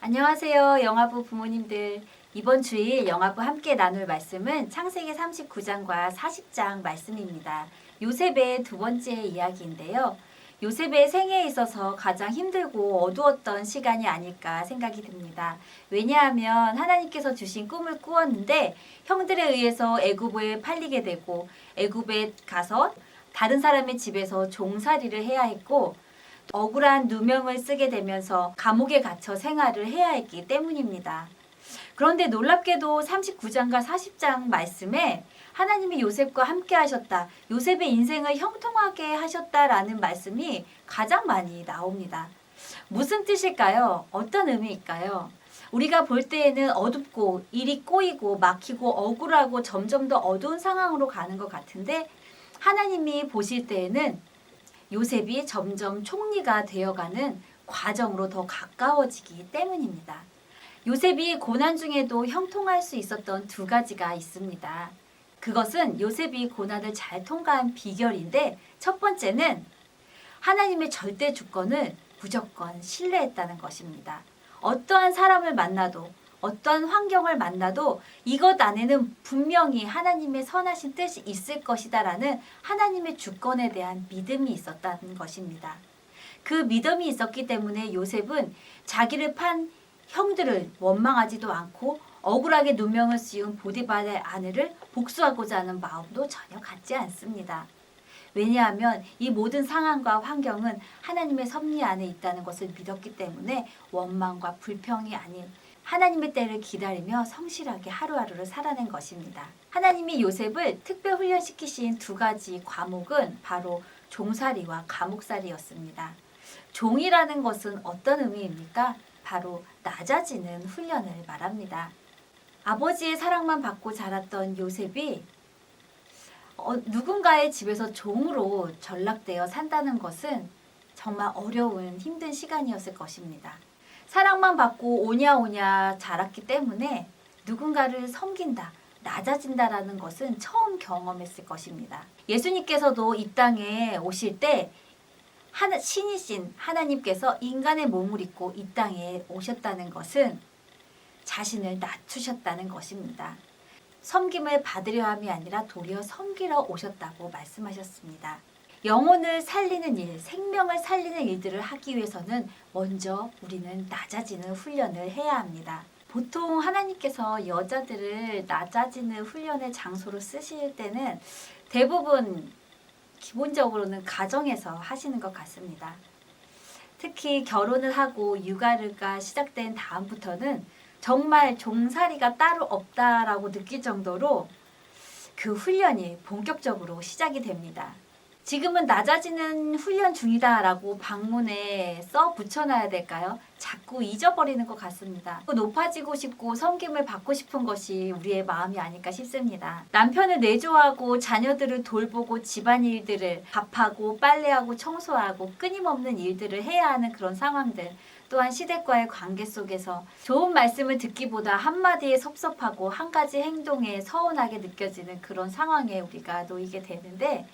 안녕하세요. 영화부 부모님들. 이번 주일 영화부 함께 나눌 말씀은 창세기 39장과 40장 말씀입니다. 요셉의 두 번째 이야기인데요. 요셉의 생애에 있어서 가장 힘들고 어두웠던 시간이 아닐까 생각이 듭니다. 왜냐하면 하나님께서 주신 꿈을 꾸었는데 형들에 의해서 애굽에 팔리게 되고 애굽에 가서 다른 사람의 집에서 종살이를 해야 했고 억울한 누명을 쓰게 되면서 감옥에 갇혀 생활을 해야 했기 때문입니다. 그런데 놀랍게도 39장과 40장 말씀에 하나님이 요셉과 함께 하셨다, 요셉의 인생을 형통하게 하셨다라는 말씀이 가장 많이 나옵니다. 무슨 뜻일까요? 어떤 의미일까요? 우리가 볼 때에는 어둡고 일이 꼬이고 막히고 억울하고 점점 더 어두운 상황으로 가는 것 같은데 하나님이 보실 때에는 요셉이 점점 총리가 되어가는 과정으로 더 가까워지기 때문입니다. 요셉이 고난 중에도 형통할 수 있었던 두 가지가 있습니다. 그것은 요셉이 고난을 잘 통과한 비결인데, 첫 번째는 하나님의 절대 주권을 무조건 신뢰했다는 것입니다. 어떠한 사람을 만나도 어떠한 환경을 만나도 이것 안에는 분명히 하나님의 선하신 뜻이 있을 것이다 라는 하나님의 주권에 대한 믿음이 있었다는 것입니다. 그 믿음이 있었기 때문에 요셉은 자기를 판 형들을 원망하지도 않고 억울하게 누명을 씌운 보디발의 아내를 복수하고자 하는 마음도 전혀 갖지 않습니다. 왜냐하면 이 모든 상황과 환경은 하나님의 섭리 안에 있다는 것을 믿었기 때문에 원망과 불평이 아닌 하나님의 때를 기다리며 성실하게 하루하루를 살아낸 것입니다. 하나님이 요셉을 특별 훈련시키신 두 가지 과목은 바로 종살이와 감옥살이였습니다. 종이라는 것은 어떤 의미입니까? 바로 낮아지는 훈련을 말합니다. 아버지의 사랑만 받고 자랐던 요셉이 누군가의 집에서 종으로 전락되어 산다는 것은 정말 어려운 힘든 시간이었을 것입니다. 사랑만 받고 오냐오냐 자랐기 때문에 누군가를 섬긴다, 낮아진다라는 것은 처음 경험했을 것입니다. 예수님께서도 이 땅에 오실 때 신이신 하나님께서 인간의 몸을 입고 이 땅에 오셨다는 것은 자신을 낮추셨다는 것입니다. 섬김을 받으려 함이 아니라 도리어 섬기러 오셨다고 말씀하셨습니다. 영혼을 살리는 일, 생명을 살리는 일들을 하기 위해서는 먼저 우리는 낮아지는 훈련을 해야 합니다. 보통 하나님께서 여자들을 낮아지는 훈련의 장소로 쓰실 때는 대부분 기본적으로는 가정에서 하시는 것 같습니다. 특히 결혼을 하고 육아가 시작된 다음부터는 정말 종살이가 따로 없다라고 느낄 정도로 그 훈련이 본격적으로 시작이 됩니다. 지금은 낮아지는 훈련 중이다라고 방문에 써 붙여놔야 될까요? 자꾸 잊어버리는 것 같습니다. 높아지고 싶고 섬김을 받고 싶은 것이 우리의 마음이 아닐까 싶습니다. 남편을 내조하고 자녀들을 돌보고 집안일들을 밥하고 빨래하고 청소하고 끊임없는 일들을 해야 하는 그런 상황들, 또한 시댁과의 관계 속에서 좋은 말씀을 듣기보다 한마디에 섭섭하고 한 가지 행동에 서운하게 느껴지는 그런 상황에 우리가 놓이게 되는데,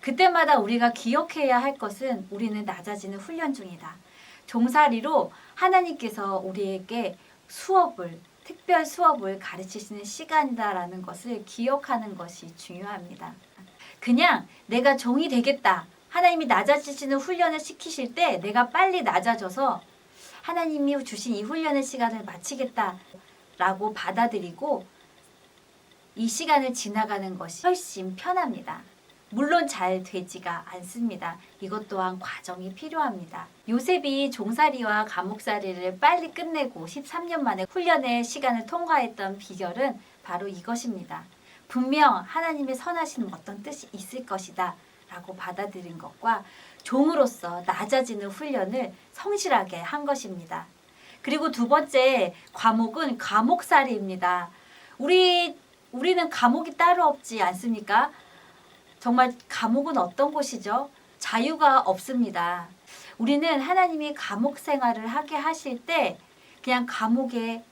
그때마다 우리가 기억해야 할 것은 우리는 낮아지는 훈련 중이다. 종살이로 하나님께서 우리에게 특별 수업을 가르치시는 시간이다라는 것을 기억하는 것이 중요합니다. 그냥 내가 종이 되겠다, 하나님이 낮아지시는 훈련을 시키실 때 내가 빨리 낮아져서 하나님이 주신 이 훈련의 시간을 마치겠다라고 받아들이고 이 시간을 지나가는 것이 훨씬 편합니다. 물론 잘 되지가 않습니다. 이것 또한 과정이 필요합니다. 요셉이 종살이와 감옥살이를 빨리 끝내고 13년 만에 훈련의 시간을 통과했던 비결은 바로 이것입니다. 분명 하나님의 선하신 어떤 뜻이 있을 것이다 라고 받아들인 것과 종으로서 낮아지는 훈련을 성실하게 한 것입니다. 그리고 두 번째 과목은 감옥살이입니다. 우리는 감옥이 따로 없지 않습니까? 정말 감옥은 어떤 곳이죠? 자유가 없습니다. 우리는 하나님이 감옥 생활을 하게 하실 때 그냥 감옥에서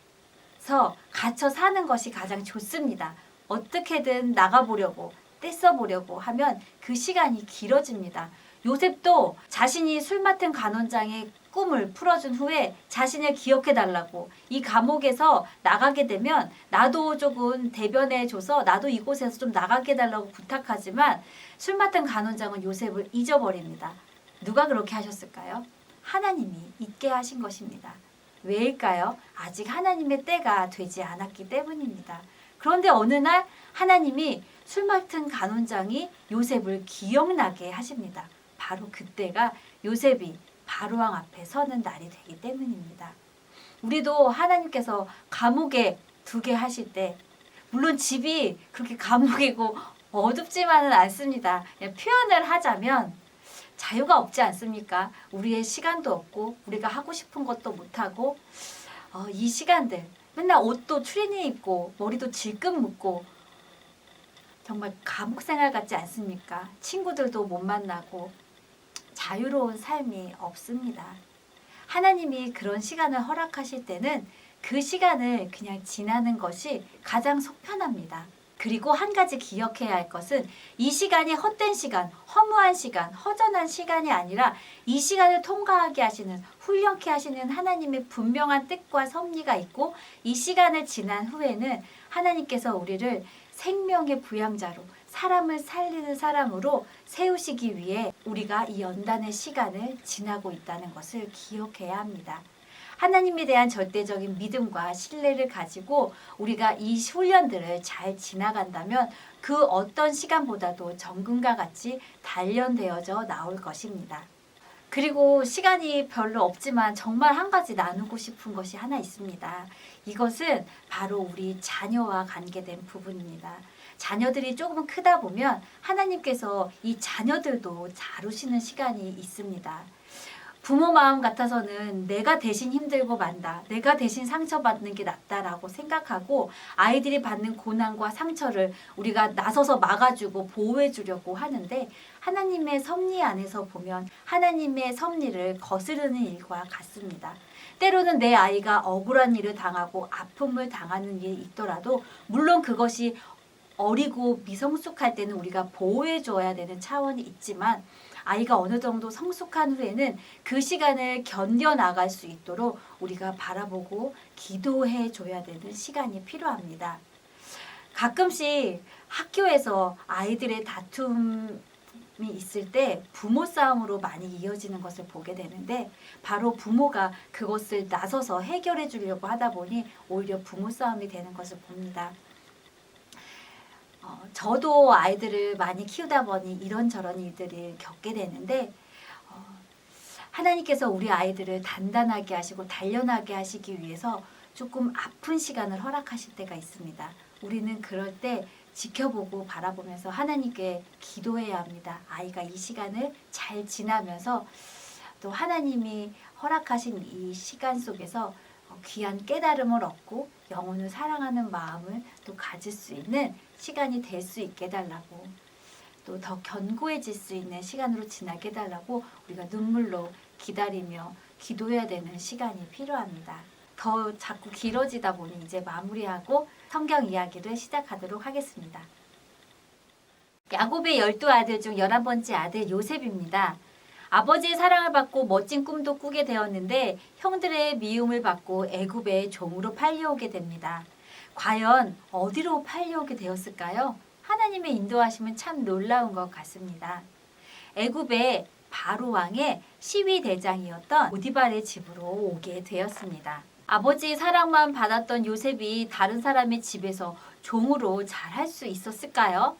갇혀 사는 것이 가장 좋습니다. 어떻게든 나가보려고 떼써보려고 하면 그 시간이 길어집니다. 요셉도 자신이 술 맡은 간원장의 꿈을 풀어준 후에 자신을 기억해달라고, 이 감옥에서 나가게 되면 나도 조금 대변해줘서 나도 이곳에서 좀 나가게 해달라고 부탁하지만 술 맡은 간원장은 요셉을 잊어버립니다. 누가 그렇게 하셨을까요? 하나님이 잊게 하신 것입니다. 왜일까요? 아직 하나님의 때가 되지 않았기 때문입니다. 그런데 어느 날 하나님이 술 맡은 간원장이 요셉을 기억나게 하십니다. 바로 그때가 요셉이 바로왕 앞에 서는 날이 되기 때문입니다. 우리도 하나님께서 감옥에 두게 하실 때, 물론 집이 그렇게 감옥이고 어둡지만은 않습니다. 그냥 표현을 하자면 자유가 없지 않습니까? 우리의 시간도 없고 우리가 하고 싶은 것도 못하고 이 시간들 맨날 옷도 추리닝 입고 머리도 질끈 묶고 정말 감옥 생활 같지 않습니까? 친구들도 못 만나고 자유로운 삶이 없습니다. 하나님이 그런 시간을 허락하실 때는 그 시간을 그냥 지나는 것이 가장 속편합니다. 그리고 한 가지 기억해야 할 것은 이 시간이 헛된 시간, 허무한 시간, 허전한 시간이 아니라 이 시간을 통과하게 하시는, 훈련케 하시는 하나님의 분명한 뜻과 섭리가 있고, 이 시간을 지난 후에는 하나님께서 우리를 생명의 부양자로, 사람을 살리는 사람으로 세우시기 위해 우리가 이 연단의 시간을 지나고 있다는 것을 기억해야 합니다. 하나님에 대한 절대적인 믿음과 신뢰를 가지고 우리가 이 훈련들을 잘 지나간다면 그 어떤 시간보다도 정금과 같이 단련되어져 나올 것입니다. 그리고 시간이 별로 없지만 정말 한 가지 나누고 싶은 것이 하나 있습니다. 이것은 바로 우리 자녀와 관계된 부분입니다. 자녀들이 조금 크다 보면 하나님께서 이 자녀들도 다루시는 시간이 있습니다. 부모 마음 같아서는 내가 대신 힘들고 만다, 내가 대신 상처받는 게 낫다라고 생각하고 아이들이 받는 고난과 상처를 우리가 나서서 막아주고 보호해주려고 하는데, 하나님의 섭리 안에서 보면 하나님의 섭리를 거스르는 일과 같습니다. 때로는 내 아이가 억울한 일을 당하고 아픔을 당하는 일이 있더라도 물론 그것이 어리고 미성숙할 때는 우리가 보호해줘야 되는 차원이 있지만, 아이가 어느 정도 성숙한 후에는 그 시간을 견뎌나갈 수 있도록 우리가 바라보고 기도해 줘야 되는 시간이 필요합니다. 가끔씩 학교에서 아이들의 다툼이 있을 때 부모 싸움으로 많이 이어지는 것을 보게 되는데, 바로 부모가 그것을 나서서 해결해 주려고 하다 보니 오히려 부모 싸움이 되는 것을 봅니다. 저도 아이들을 많이 키우다 보니 이런저런 일들을 겪게 되는데, 하나님께서 우리 아이들을 단단하게 하시고 단련하게 하시기 위해서 조금 아픈 시간을 허락하실 때가 있습니다. 우리는 그럴 때 지켜보고 바라보면서 하나님께 기도해야 합니다. 아이가 이 시간을 잘 지나면서 또 하나님이 허락하신 이 시간 속에서 귀한 깨달음을 얻고 영혼을 사랑하는 마음을 또 가질 수 있는 시간이 될 수 있게 해달라고, 또 더 견고해질 수 있는 시간으로 지나게 해달라고 우리가 눈물로 기다리며 기도해야 되는 시간이 필요합니다. 더 자꾸 길어지다 보니 이제 마무리하고 성경 이야기를 시작하도록 하겠습니다. 야곱의 12아들 중 11번째 아들 요셉입니다. 아버지의 사랑을 받고 멋진 꿈도 꾸게 되었는데 형들의 미움을 받고 애굽의 종으로 팔려오게 됩니다. 과연 어디로 팔려오게 되었을까요? 하나님의 인도하심은 참 놀라운 것 같습니다. 애굽의 바로 왕의 시위 대장이었던 보디발의 집으로 오게 되었습니다. 아버지의 사랑만 받았던 요셉이 다른 사람의 집에서 종으로 잘할 수 있었을까요?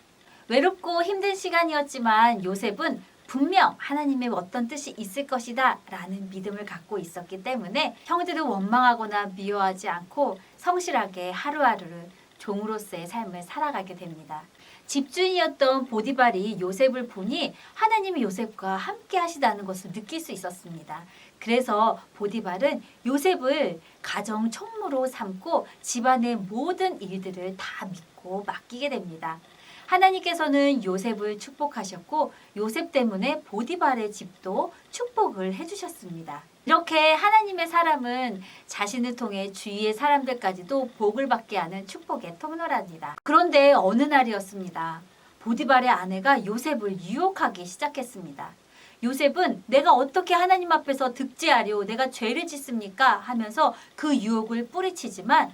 외롭고 힘든 시간이었지만 요셉은 분명 하나님의 어떤 뜻이 있을 것이다 라는 믿음을 갖고 있었기 때문에 형들을 원망하거나 미워하지 않고 성실하게 하루하루를 종으로서의 삶을 살아가게 됩니다. 집주인이었던 보디발이 요셉을 보니 하나님이 요셉과 함께 하시다는 것을 느낄 수 있었습니다. 그래서 보디발은 요셉을 가정 총무로 삼고 집안의 모든 일들을 다 믿고 맡기게 됩니다. 하나님께서는 요셉을 축복하셨고 요셉 때문에 보디발의 집도 축복을 해주셨습니다. 이렇게 하나님의 사람은 자신을 통해 주위의 사람들까지도 복을 받게 하는 축복의 통로랍니다. 그런데 어느 날이었습니다. 보디발의 아내가 요셉을 유혹하기 시작했습니다. 요셉은 내가 어떻게 하나님 앞에서 득지하려 내가 죄를 짓습니까? 하면서 그 유혹을 뿌리치지만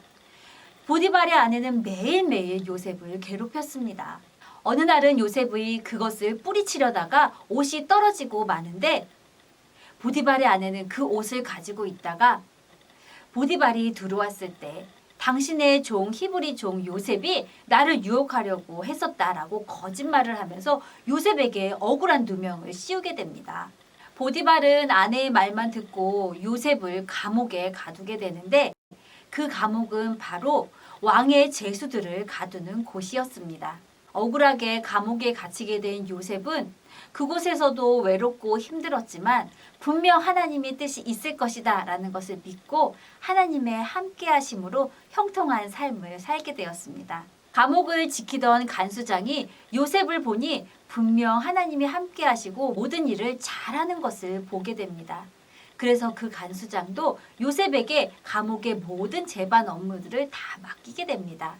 보디발의 아내는 매일매일 요셉을 괴롭혔습니다. 어느 날은 요셉이 그것을 뿌리치려다가 옷이 떨어지고 마는데 보디발의 아내는 그 옷을 가지고 있다가 보디발이 들어왔을 때 당신의 종 히브리 종 요셉이 나를 유혹하려고 했었다라고 거짓말을 하면서 요셉에게 억울한 누명을 씌우게 됩니다. 보디발은 아내의 말만 듣고 요셉을 감옥에 가두게 되는데 그 감옥은 바로 왕의 제수들을 가두는 곳이었습니다. 억울하게 감옥에 갇히게 된 요셉은 그곳에서도 외롭고 힘들었지만 분명 하나님의 뜻이 있을 것이다 라는 것을 믿고 하나님의 함께 하심으로 형통한 삶을 살게 되었습니다. 감옥을 지키던 간수장이 요셉을 보니 분명 하나님이 함께 하시고 모든 일을 잘하는 것을 보게 됩니다. 그래서 그 간수장도 요셉에게 감옥의 모든 재반 업무들을 다 맡기게 됩니다.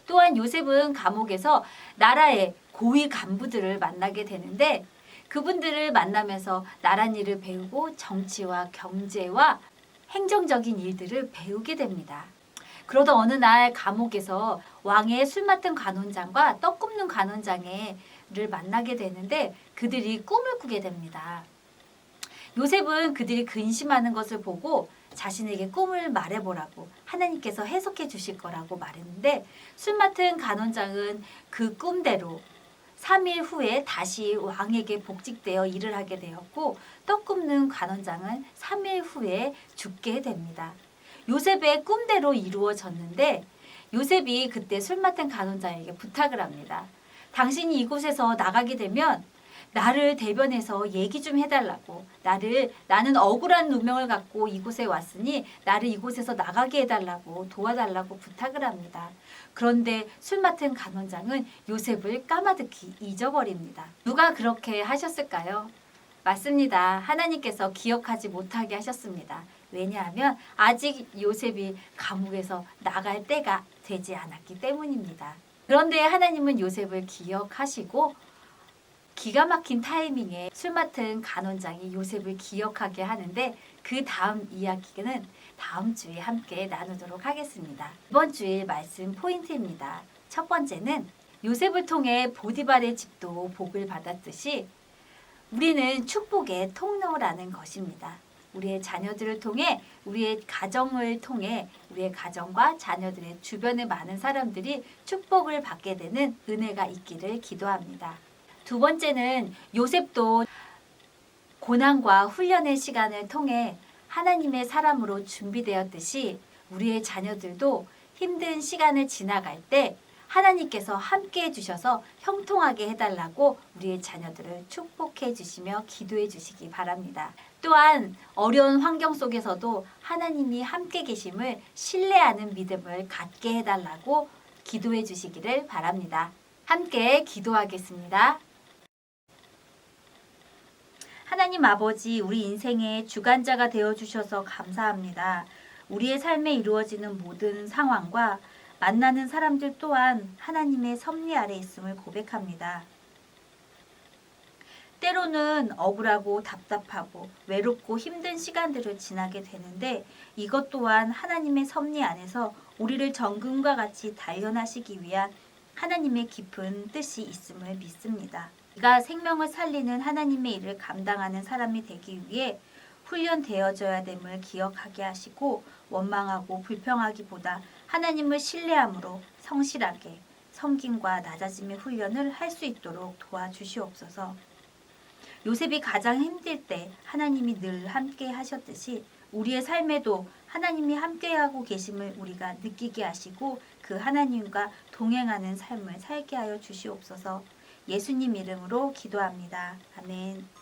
또한 요셉은 감옥에서 나라의 고위 간부들을 만나게 되는데 그분들을 만나면서 나랏일을 배우고 정치와 경제와 행정적인 일들을 배우게 됩니다. 그러던 어느 날 감옥에서 왕의 술 맡은 관원장과 떡 굽는 관원장을 만나게 되는데 그들이 꿈을 꾸게 됩니다. 요셉은 그들이 근심하는 것을 보고 자신에게 꿈을 말해보라고 하나님께서 해석해 주실 거라고 말했는데 술 맡은 간원장은 그 꿈대로 3일 후에 다시 왕에게 복직되어 일을 하게 되었고 떡 굽는 관원장은 3일 후에 죽게 됩니다. 요셉의 꿈대로 이루어졌는데 요셉이 그때 술 맡은 간원장에게 부탁을 합니다. 당신이 이곳에서 나가게 되면 나를 대변해서 얘기 좀 해달라고 나는 억울한 누명을 갖고 이곳에 왔으니 나를 이곳에서 나가게 해달라고 도와달라고 부탁을 합니다. 그런데 술 맡은 간원장은 요셉을 까마득히 잊어버립니다. 누가 그렇게 하셨을까요? 맞습니다. 하나님께서 기억하지 못하게 하셨습니다. 왜냐하면 아직 요셉이 감옥에서 나갈 때가 되지 않았기 때문입니다. 그런데 하나님은 요셉을 기억하시고 기가 막힌 타이밍에 술 맡은 간원장이 요셉을 기억하게 하는데 그 다음 이야기는 다음 주에 함께 나누도록 하겠습니다. 이번 주의 말씀 포인트입니다. 첫 번째는 요셉을 통해 보디발의 집도 복을 받았듯이 우리는 축복의 통로라는 것입니다. 우리의 자녀들을 통해 우리의 가정을 통해 우리의 가정과 자녀들의 주변의 많은 사람들이 축복을 받게 되는 은혜가 있기를 기도합니다. 두 번째는 요셉도 고난과 훈련의 시간을 통해 하나님의 사람으로 준비되었듯이 우리의 자녀들도 힘든 시간을 지나갈 때 하나님께서 함께 해주셔서 형통하게 해달라고 우리의 자녀들을 축복해 주시며 기도해 주시기 바랍니다. 또한 어려운 환경 속에서도 하나님이 함께 계심을 신뢰하는 믿음을 갖게 해달라고 기도해 주시기를 바랍니다. 함께 기도하겠습니다. 하나님 아버지, 우리 인생의 주관자가 되어주셔서 감사합니다. 우리의 삶에 이루어지는 모든 상황과 만나는 사람들 또한 하나님의 섭리 아래 있음을 고백합니다. 때로는 억울하고 답답하고 외롭고 힘든 시간들을 지나게 되는데 이것 또한 하나님의 섭리 안에서 우리를 정금과 같이 단련하시기 위한 하나님의 깊은 뜻이 있음을 믿습니다. 우리가 생명을 살리는 하나님의 일을 감당하는 사람이 되기 위해 훈련되어져야 됨을 기억하게 하시고 원망하고 불평하기보다 하나님을 신뢰함으로 성실하게 섬김과 낮아짐의 훈련을 할 수 있도록 도와주시옵소서. 요셉이 가장 힘들 때 하나님이 늘 함께 하셨듯이 우리의 삶에도 하나님이 함께하고 계심을 우리가 느끼게 하시고 그 하나님과 동행하는 삶을 살게 하여 주시옵소서. 예수님 이름으로 기도합니다. 아멘.